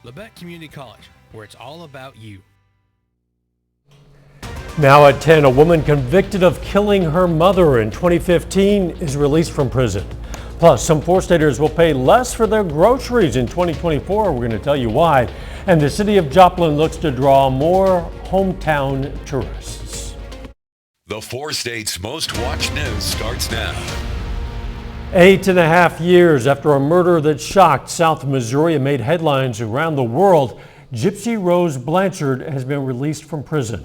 Labette Community College, where it's all about you. Now at 10, a woman convicted of killing her mother in 2015 is released from prison. Plus, some four-staters will pay less for their groceries in 2024. We're going to tell you why. And the city of Joplin looks to draw more hometown tourists. The four states' most watched news starts now. 8.5 years after a murder that shocked South Missouri and made headlines around the world, Gypsy Rose Blanchard has been released from prison.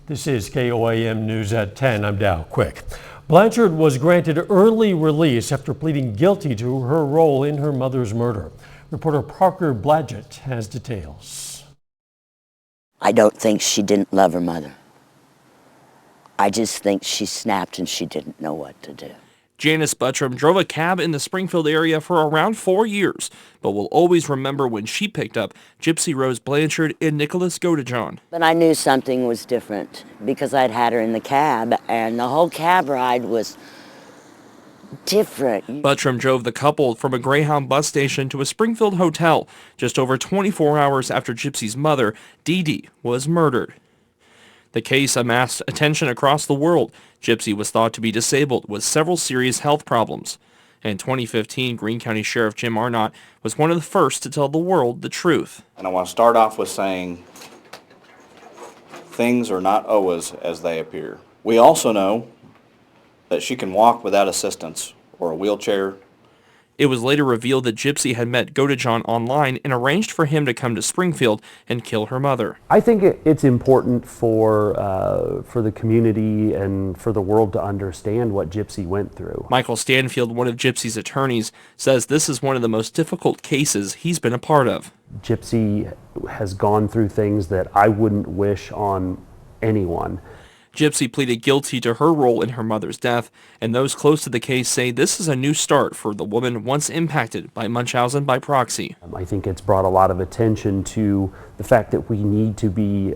This is KOAM News at 10. I'm Dow Quick. Blanchard was granted early release after pleading guilty to her role in her mother's murder. Reporter Parker Blodgett has details. I don't think she didn't love her mother. I just think she snapped and she didn't know what to do. Janice Buttram drove a cab in the Springfield area for around 4 years, but will always remember when she picked up Gypsy Rose Blanchard and Nicholas Godejohn. But I knew something was different because I'd had her in the cab, and the whole cab ride was different. Buttram drove the couple from a Greyhound bus station to a Springfield hotel just over 24 hours after Gypsy's mother, Dee Dee, was murdered. The case amassed attention across the world. Gypsy was thought to be disabled with several serious health problems. In 2015, Greene County Sheriff Jim Arnott was one of the first to tell the world the truth. And I want to start off with saying things are not always as they appear. We also know that she can walk without assistance or a wheelchair. It was later revealed that Gypsy had met Godejohn online and arranged for him to come to Springfield and kill her mother. I think it's important for the community and for the world to understand what Gypsy went through. Michael Stanfield, one of Gypsy's attorneys, says this is one of the most difficult cases he's been a part of. Gypsy has gone through things that I wouldn't wish on anyone. Gypsy pleaded guilty to her role in her mother's death, and those close to the case say this is a new start for the woman once impacted by Munchausen by proxy. I think it's brought a lot of attention to the fact that we need to be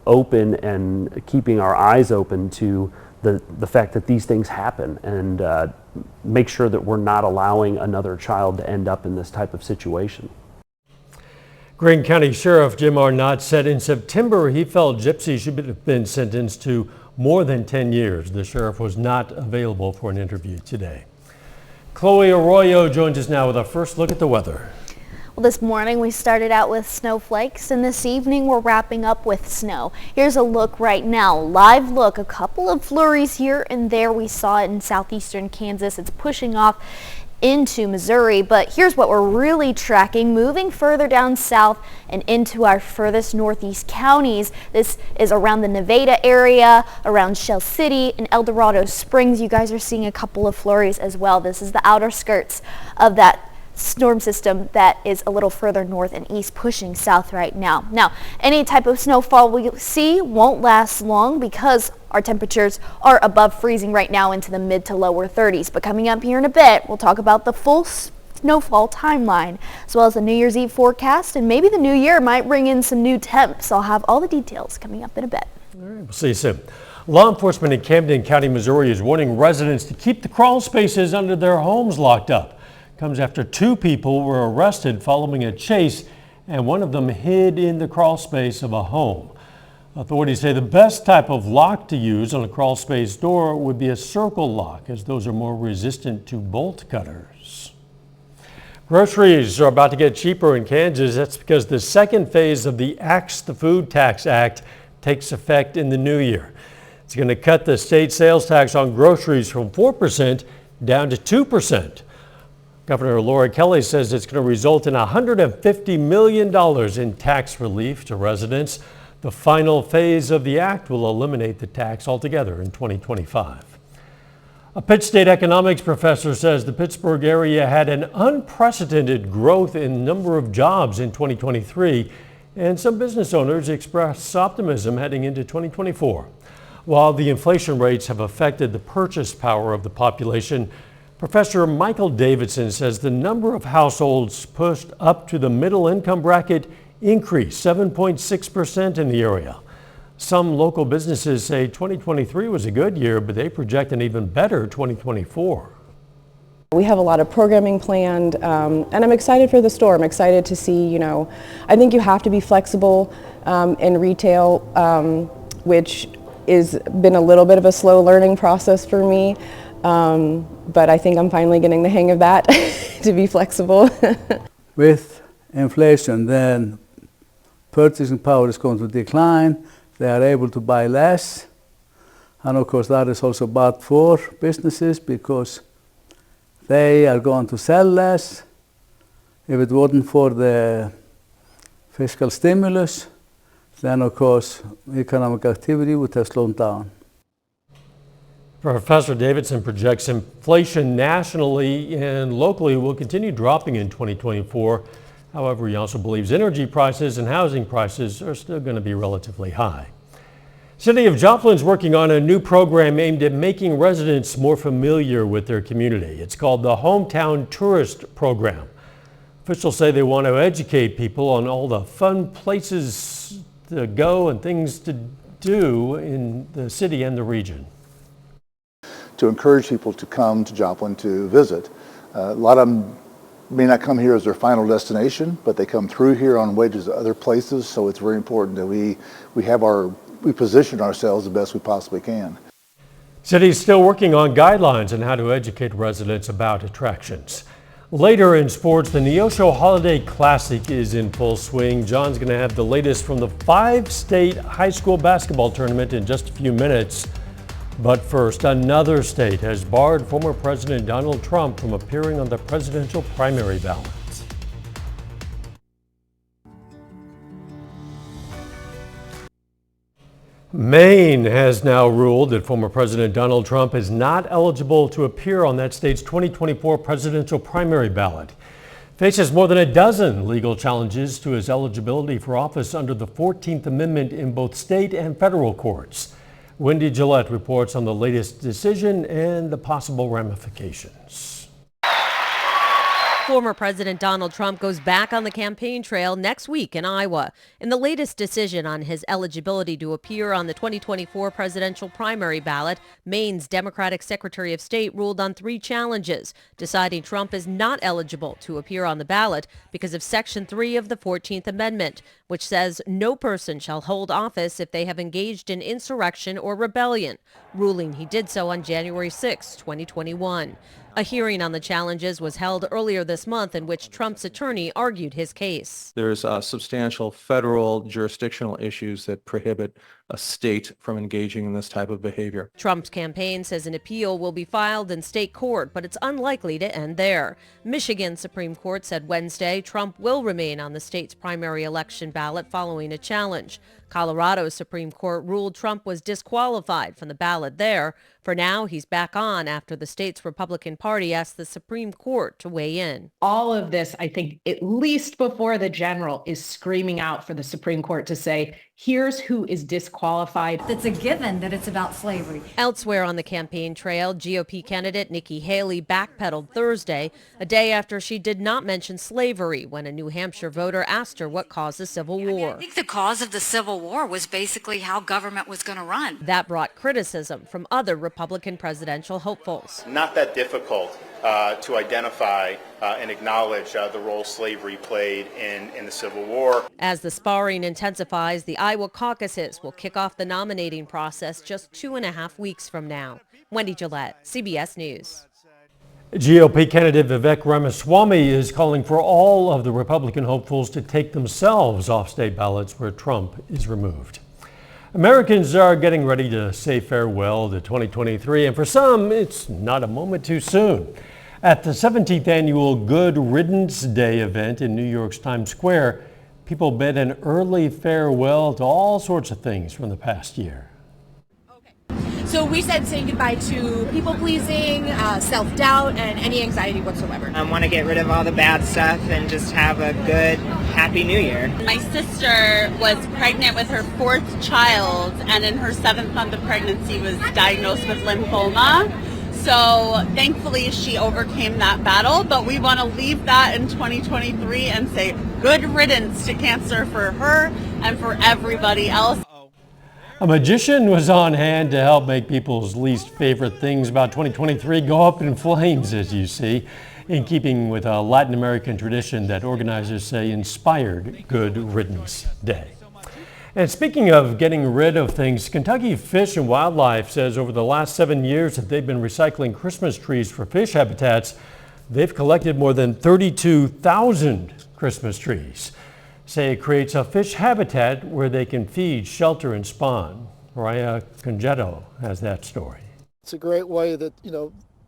open and keeping our eyes open to the fact that these things happen, and make sure that we're not allowing another child to end up in this type of situation. Greene County Sheriff Jim Arnott said in September he felt Gypsy should have been sentenced to more than 10 years. The sheriff was not available for an interview today. Chloe Arroyo joins us now with a first look at the weather. Well, this morning we started out with snowflakes, and this evening we're wrapping up with snow. Here's a look right now, live look, a couple of flurries here and there. We saw it in southeastern Kansas. It's pushing off into Missouri, but here's what we're really tracking, moving further down south and into our furthest northeast counties. This is around the Nevada area, around Shell City and El Dorado Springs. You guys are seeing a couple of flurries as well. This is the outer skirts of that storm system that is a little further north and east, pushing south right now. Now, any type of snowfall we see won't last long because our temperatures are above freezing right now into the mid to lower 30s. But coming up here in a bit, we'll talk about the full snowfall timeline, as well as the New Year's Eve forecast, and maybe the new year might bring in some new temps. I'll have all the details coming up in a bit. All right, we'll see you soon. Law enforcement in Camden County, Missouri is warning residents to keep the crawl spaces under their homes locked up. Comes after two people were arrested following a chase, and one of them hid in the crawl space of a home. Authorities say the best type of lock to use on a crawl space door would be a circle lock, as those are more resistant to bolt cutters. Groceries are about to get cheaper in Kansas. That's because the second phase of the Axe the Food Tax Act takes effect in the new year. It's going to cut the state sales tax on groceries from 4% down to 2%. Governor Laura Kelly says it's going to result in $150 million in tax relief to residents. The final phase of the act will eliminate the tax altogether in 2025. A Pitt State economics professor says the Pittsburgh area had an unprecedented growth in number of jobs in 2023, and some business owners express optimism heading into 2024. While the inflation rates have affected the purchase power of the population, Professor Michael Davidson says the number of households pushed up to the middle income bracket increased 7.6% in the area. Some local businesses say 2023 was a good year, but they project an even better 2024. We have a lot of programming planned, and I'm excited for the store. I'm excited to see, I think you have to be flexible in retail, which has been a little bit of a slow learning process for me, but I think I'm finally getting the hang of that, to be flexible. With inflation, then purchasing power is going to decline. They are able to buy less, and of course that is also bad for businesses because they are going to sell less. If it wasn't for the fiscal stimulus, then of course economic activity would have slowed down. Professor Davidson projects inflation nationally and locally will continue dropping in 2024. However, he also believes energy prices and housing prices are still going to be relatively high. City of Joplin is working on a new program aimed at making residents more familiar with their community. It's called the Hometown Tourist Program. Officials say they want to educate people on all the fun places to go and things to do in the city and the region. To encourage people to come to Joplin to visit. A lot of them may not come here as their final destination, but they come through here on wages to other places, so it's very important that we position ourselves the best we possibly can. City's still working on guidelines on how to educate residents about attractions. Later in sports, the Neosho Holiday Classic is in full swing. John's going to have the latest from the 5-state high school basketball tournament in just a few minutes. But first, another state has barred former President Donald Trump from appearing on the presidential primary ballot. Maine has now ruled that former President Donald Trump is not eligible to appear on that state's 2024 presidential primary ballot. Faces more than a dozen legal challenges to his eligibility for office under the 14th Amendment in both state and federal courts. Wendy Gillette reports on the latest decision and the possible ramifications. Former President Donald Trump goes back on the campaign trail next week in Iowa. In the latest decision on his eligibility to appear on the 2024 presidential primary ballot, Maine's Democratic Secretary of State ruled on 3 challenges, deciding Trump is not eligible to appear on the ballot because of Section 3 of the 14th Amendment, which says no person shall hold office if they have engaged in insurrection or rebellion, ruling he did so on January 6, 2021. A hearing on the challenges was held earlier this month in which Trump's attorney argued his case. There's substantial federal jurisdictional issues that prohibit a state from engaging in this type of behavior. Trump's campaign says an appeal will be filed in state court, but it's unlikely to end there. Michigan Supreme Court said Wednesday Trump will remain on the state's primary election ballot following a challenge. Colorado's Supreme Court ruled Trump was disqualified from the ballot there. For now, he's back on after the state's Republican Party asked the Supreme Court to weigh in. All of this, I think, at least before the general, is screaming out for the Supreme Court to say, here's who is disqualified. It's a given that it's about slavery. Elsewhere on the campaign trail, GOP candidate Nikki Haley backpedaled Thursday, a day after she did not mention slavery when a New Hampshire voter asked her what caused the Civil War. I think the cause of the Civil War was basically how government was going to run. That brought criticism from other Republican presidential hopefuls. Not that difficult to identify and acknowledge the role slavery played in the Civil War. As the sparring intensifies, the Iowa caucuses will kick off the nominating process just 2.5 weeks from now. Wendy Gillette, CBS News. GOP candidate Vivek Ramaswamy is calling for all of the Republican hopefuls to take themselves off state ballots where Trump is removed. Americans are getting ready to say farewell to 2023, and for some, it's not a moment too soon. At the 17th annual Good Riddance Day event in New York's Times Square, people bid an early farewell to all sorts of things from the past year. So we said saying goodbye to people-pleasing, self-doubt, and any anxiety whatsoever. I want to get rid of all the bad stuff and just have a good, happy new year. My sister was pregnant with her 4th child, and in her 7th month of pregnancy was diagnosed with lymphoma. So thankfully she overcame that battle, but we want to leave that in 2023 and say good riddance to cancer for her and for everybody else. A magician was on hand to help make people's least favorite things about 2023 go up in flames, as you see, in keeping with a Latin American tradition that organizers say inspired Good Riddance Day. And speaking of getting rid of things, Kentucky Fish and Wildlife says over the last 7 years that they've been recycling Christmas trees for fish habitats, they've collected more than 32,000 Christmas trees. Say it creates a fish habitat where they can feed, shelter, and spawn. Mariah Congetto has that story. It's a great way that,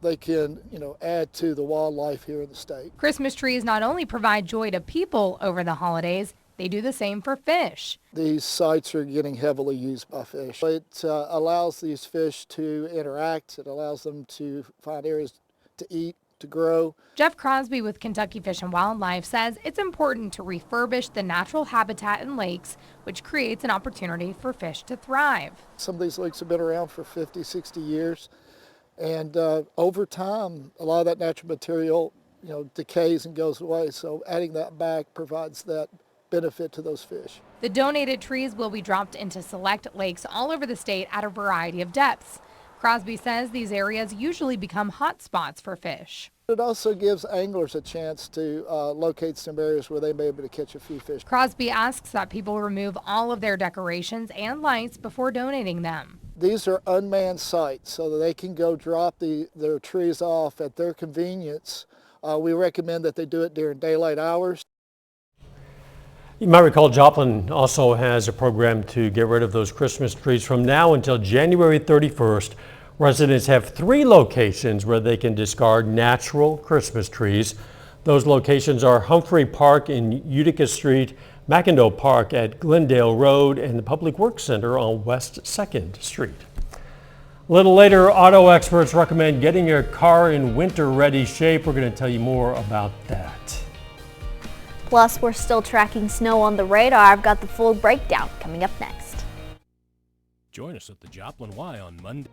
they can, add to the wildlife here in the state. Christmas trees not only provide joy to people over the holidays, they do the same for fish. These sites are getting heavily used by fish. It allows these fish to interact. It allows them to find areas to eat, to grow. Jeff Crosby with Kentucky Fish and Wildlife says it's important to refurbish the natural habitat in lakes, which creates an opportunity for fish to thrive. Some of these lakes have been around for 50, 60 years. And over time, a lot of that natural material, decays and goes away. So adding that back provides that benefit to those fish. The donated trees will be dropped into select lakes all over the state at a variety of depths. Crosby says these areas usually become hot spots for fish. It also gives anglers a chance to locate some areas where they may be able to catch a few fish. Crosby asks that people remove all of their decorations and lights before donating them. These are unmanned sites so that they can go drop their trees off at their convenience. We recommend that they do it during daylight hours. You might recall Joplin also has a program to get rid of those Christmas trees. From now until January 31st, residents have 3 locations where they can discard natural Christmas trees. Those locations are Humphrey Park in Utica Street, McIndoe Park at Glendale Road, and the Public Works Center on West 2nd Street. A little later, auto experts recommend getting your car in winter-ready shape. We're going to tell you more about that. Plus, we're still tracking snow on the radar. I've got the full breakdown coming up next. Join us at the Joplin Y on Monday.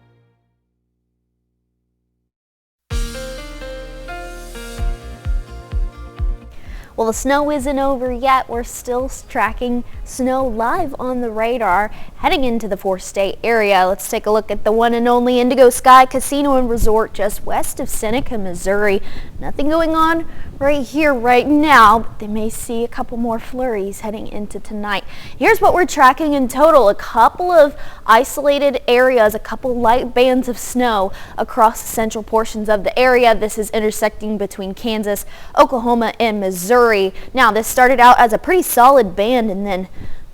Well, the snow isn't over yet. We're still tracking snow live on the radar heading into the 4-state area. Let's take a look at the one and only Indigo Sky Casino and Resort just west of Seneca, Missouri. Nothing going on right here right now, but they may see a couple more flurries heading into tonight. Here's what we're tracking in total. A couple of isolated areas, a couple light bands of snow across the central portions of the area. This is intersecting between Kansas, Oklahoma, and Missouri. Now, this started out as a pretty solid band, and then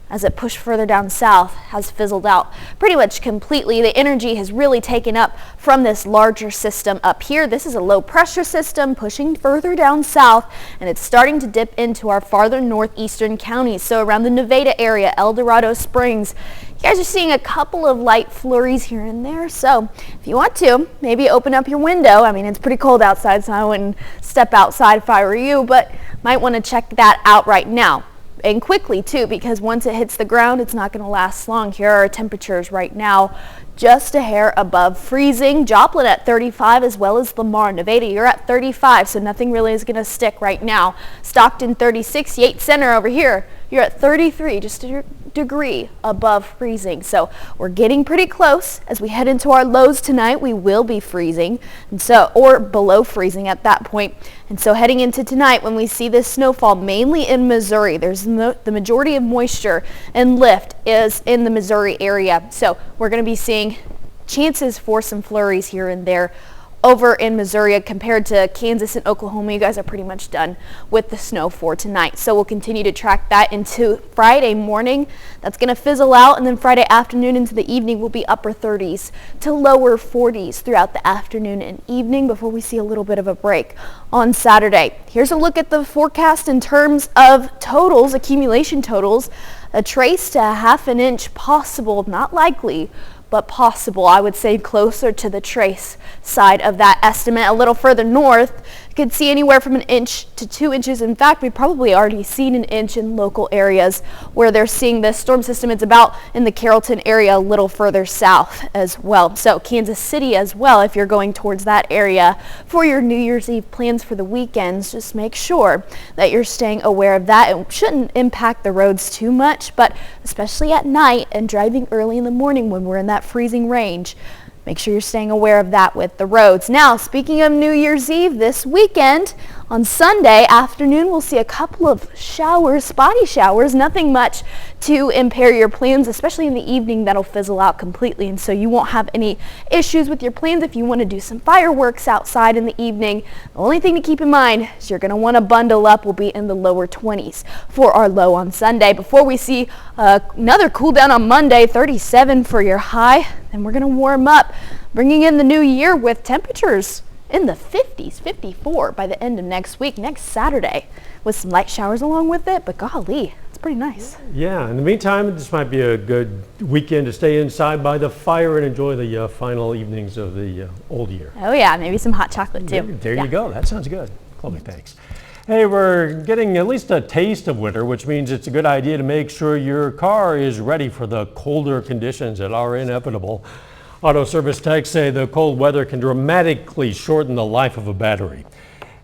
as it pushed further down south has fizzled out pretty much completely. The energy has really taken up from this larger system up here. This is a low pressure system pushing further down south, and it's starting to dip into our farther northeastern counties. So around the Nevada area, El Dorado Springs, you guys are seeing a couple of light flurries here and there. So if you want to, maybe open up your window. I mean, it's pretty cold outside, so I wouldn't step outside if I were you, but might want to check that out right now. And quickly too, because once it hits the ground, it's not going to last long. Here are our temperatures right now, just a hair above freezing. Joplin at 35, as well as Lamar. Nevada, you're at 35, so nothing really is going to stick right now. Stockton 36, Yates Center over here, you're at 33, just a degree above freezing. So we're getting pretty close. As we head into our lows tonight, we will be freezing, and so, or below freezing at that point. And so heading into tonight, when we see this snowfall mainly in Missouri, there's the majority of moisture and lift is in the Missouri area. So we're going to be seeing chances for some flurries here and there over in Missouri. Compared to Kansas and Oklahoma, you guys are pretty much done with the snow for tonight. So we'll continue to track that into Friday morning. That's going to fizzle out, and then Friday afternoon into the evening will be upper 30s to lower 40s throughout the afternoon and evening before we see a little bit of a break on Saturday. Here's a look at the forecast in terms of totals, accumulation totals. A trace to a ½ an inch possible, not likely, but possible. I would say closer to the trace side of that estimate. A little further north Could see anywhere from 1 inch to 2 inches. In fact, we've probably already seen 1 inch in local areas where they're seeing this storm system. It's about in the Carrollton area, a little further south as well. So Kansas City as well, if you're going towards that area for your New Year's Eve plans for the weekends, just make sure that you're staying aware of that. It shouldn't impact the roads too much, but especially at night and driving early in the morning when we're in that freezing range, make sure you're staying aware of that with the roads. Now, speaking of New Year's Eve, this weekend, on Sunday afternoon, we'll see a couple of showers, spotty showers, nothing much to impair your plans, especially in the evening. That'll fizzle out completely, and so you won't have any issues with your plans if you want to do some fireworks outside in the evening. The only thing to keep in mind is you're going to want to bundle up. We'll be in the lower 20s for our low on Sunday before we see another cool down on Monday, 37 for your high. Then we're going to warm up, bringing in the new year with temperatures in the 50s, 54 by the end of next week, next Saturday, with some light showers along with it. But golly, it's pretty nice. Yeah, in the meantime, this might be a good weekend to stay inside by the fire and enjoy the final evenings of the old year. Oh yeah, maybe some hot chocolate too. There you go. That sounds good. Chloe, thanks. Hey, we're getting at least a taste of winter, which means it's a good idea to make sure your car is ready for the colder conditions that are inevitable. Auto service techs say the cold weather can dramatically shorten the life of a battery.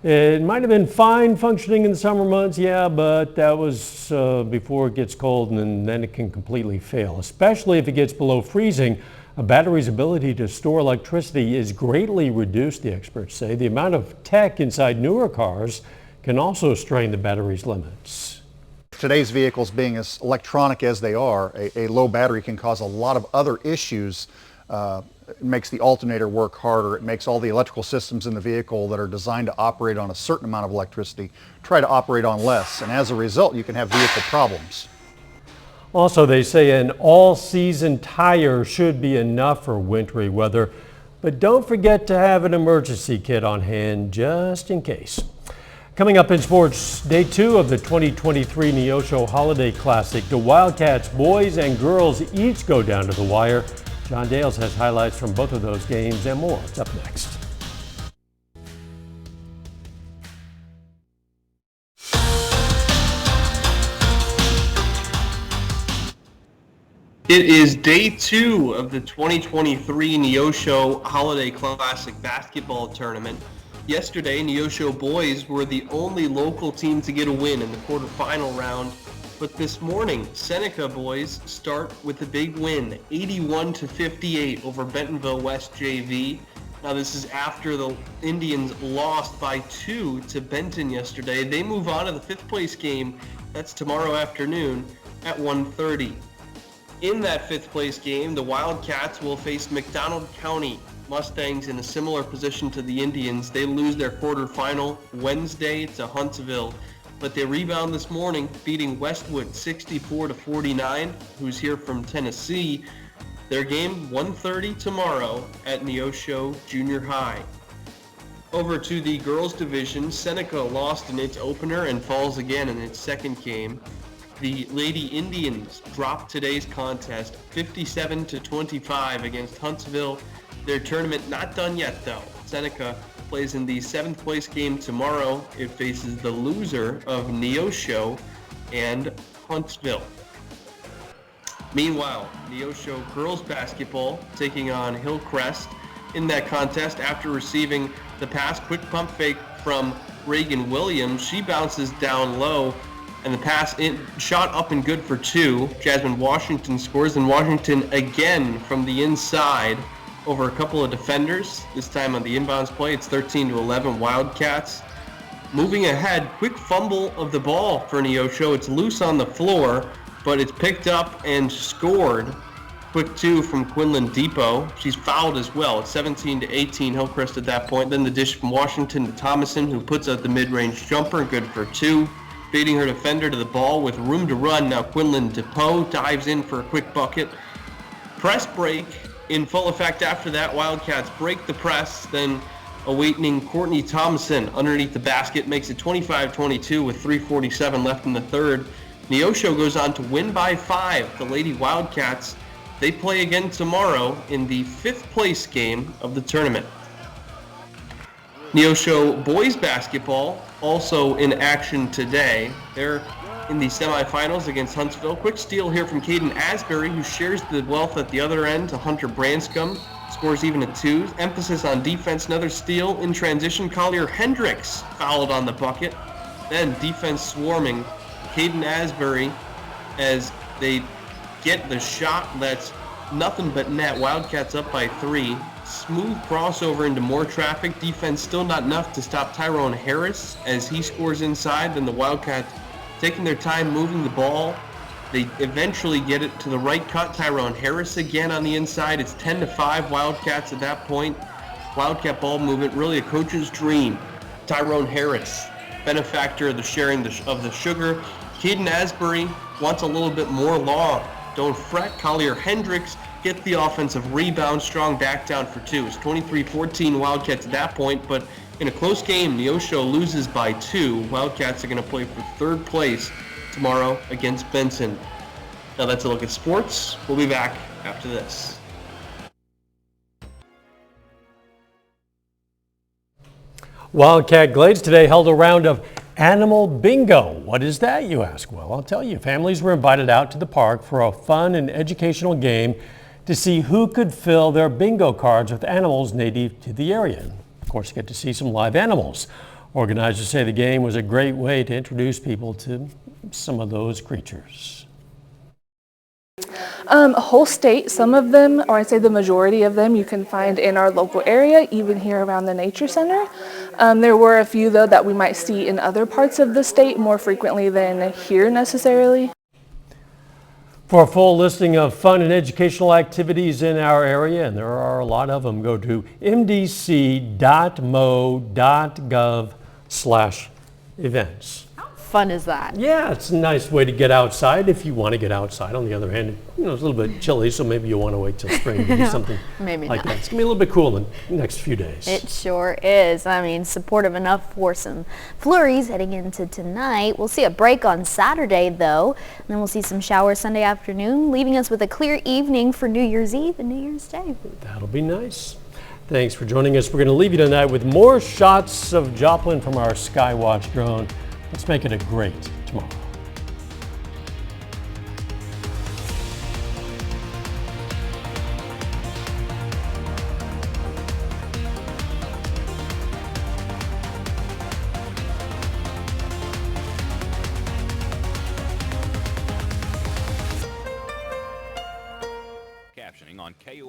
It might have been fine functioning in the summer months, yeah, but that was before it gets cold, and then it can completely fail, especially if it gets below freezing. A battery's ability to store electricity is greatly reduced, the experts say. The amount of tech inside newer cars can also strain the battery's limits. Today's vehicles being as electronic as they are, a low battery can cause a lot of other issues. It makes the alternator work harder. It makes all the electrical systems in the vehicle that are designed to operate on a certain amount of electricity try to operate on less, and as a result you can have vehicle problems. Also, they say an all-season tire should be enough for wintry weather, but don't forget to have an emergency kit on hand just in case. Coming up in sports, day 2 of the 2023 Neosho Holiday Classic. The Wildcats boys and girls each go down to the wire. John Dales has highlights from both of those games and more. It's up next. It is day 2 of the 2023 Neosho Holiday Classic basketball tournament. Yesterday, Neosho boys were the only local team to get a win in the quarterfinal round. But this morning, Seneca boys start with a big win, 81-58 over Bentonville West JV. Now this is after the Indians lost by 2 to Benton yesterday. They move on to the 5th place game. That's tomorrow afternoon at 1:30. In that 5th place game, the Wildcats will face McDonald County Mustangs in a similar position to the Indians. They lose their quarterfinal Wednesday to Huntsville. But they rebound this morning, beating Westwood 64-49, who's here from Tennessee. Their game 1:30 tomorrow at Neosho Junior High. Over to the girls division, Seneca lost in its opener and falls again in its second game. The Lady Indians dropped today's contest 57-25 against Huntsville. Their tournament not done yet though. Seneca plays in the 7th place game tomorrow. It faces the loser of Neosho and Huntsville. Meanwhile, Neosho girls basketball taking on Hillcrest in that contest after receiving the pass quick pump fake from Reagan Williams. She bounces down low and the pass shot up and good for 2. Jasmine Washington scores, and Washington again from the inside over a couple of defenders. This time on the inbounds play, it's 13-11 Wildcats. Moving ahead, quick fumble of the ball for Neosho. It's loose on the floor, but it's picked up and scored. Quick 2 from Quinlan Depot. She's fouled as well. It's 17-18 Hillcrest at that point. Then the dish from Washington to Thomason, who puts out the mid-range jumper, good for 2. Beating her defender to the ball with room to run. Now Quinlan Depot dives in for a quick bucket. Press break in full effect after that. Wildcats break the press, then awaiting Courtney Thompson underneath the basket makes it 25-22 with 3:47 left in the third. Neosho goes on to win by 5. The Lady Wildcats, they play again tomorrow in the 5th place game of the tournament. Neosho boys basketball also in action today. They're in the semifinals against Huntsville. Quick steal here from Caden Asbury, who shares the wealth at the other end to Hunter Branscombe. Scores even a 2. Emphasis on defense. Another steal in transition. Collier Hendricks fouled on the bucket. Then defense swarming. Caden Asbury as they get the shot that's nothing but net. Wildcats up by 3. Smooth crossover into more traffic. Defense still not enough to stop Tyrone Harris as he scores inside. Then the Wildcats taking their time moving the ball. They eventually get it to the right cut. Tyrone Harris again on the inside. It's 10-5 Wildcats at that point. Wildcat ball movement, really a coach's dream. Tyrone Harris, benefactor of the sharing of the sugar. Caden Asbury wants a little bit more long. Don't fret. Collier Hendricks gets the offensive rebound. Strong back down for 2. It's 23-14 Wildcats at that point, but in a close game, Neosho loses by 2. Wildcats are going to play for 3rd place tomorrow against Benson. Now that's a look at sports. We'll be back after this. Wildcat Glades today held a round of Animal Bingo. What is that, you ask? Well, I'll tell you. Families were invited out to the park for a fun and educational game to see who could fill their bingo cards with animals native to the area. Of course, you get to see some live animals. Organizers say the game was a great way to introduce people to some of those creatures. A whole state, some of them, or I'd say the majority of them, you can find in our local area, even here around the Nature Center. There were a few, though, that we might see in other parts of the state more frequently than here necessarily. For a full listing of fun and educational activities in our area, and there are a lot of them, go to mdc.mo.gov/events. Fun is that? Yeah, it's a nice way to get outside if you want to get outside. On the other hand, you know, it's a little bit chilly, so maybe you want to wait till spring to do something Maybe like not. that. It's going to be a little bit cool in the next few days. It sure is. I mean, supportive enough for some flurries heading into tonight. We'll see a break on Saturday, though, and then we'll see some showers Sunday afternoon, leaving us with a clear evening for New Year's Eve and New Year's Day. That'll be nice. Thanks for joining us. We're going to leave you tonight with more shots of Joplin from our Skywatch drone. Let's make it a great tomorrow. Captioning on KOAM.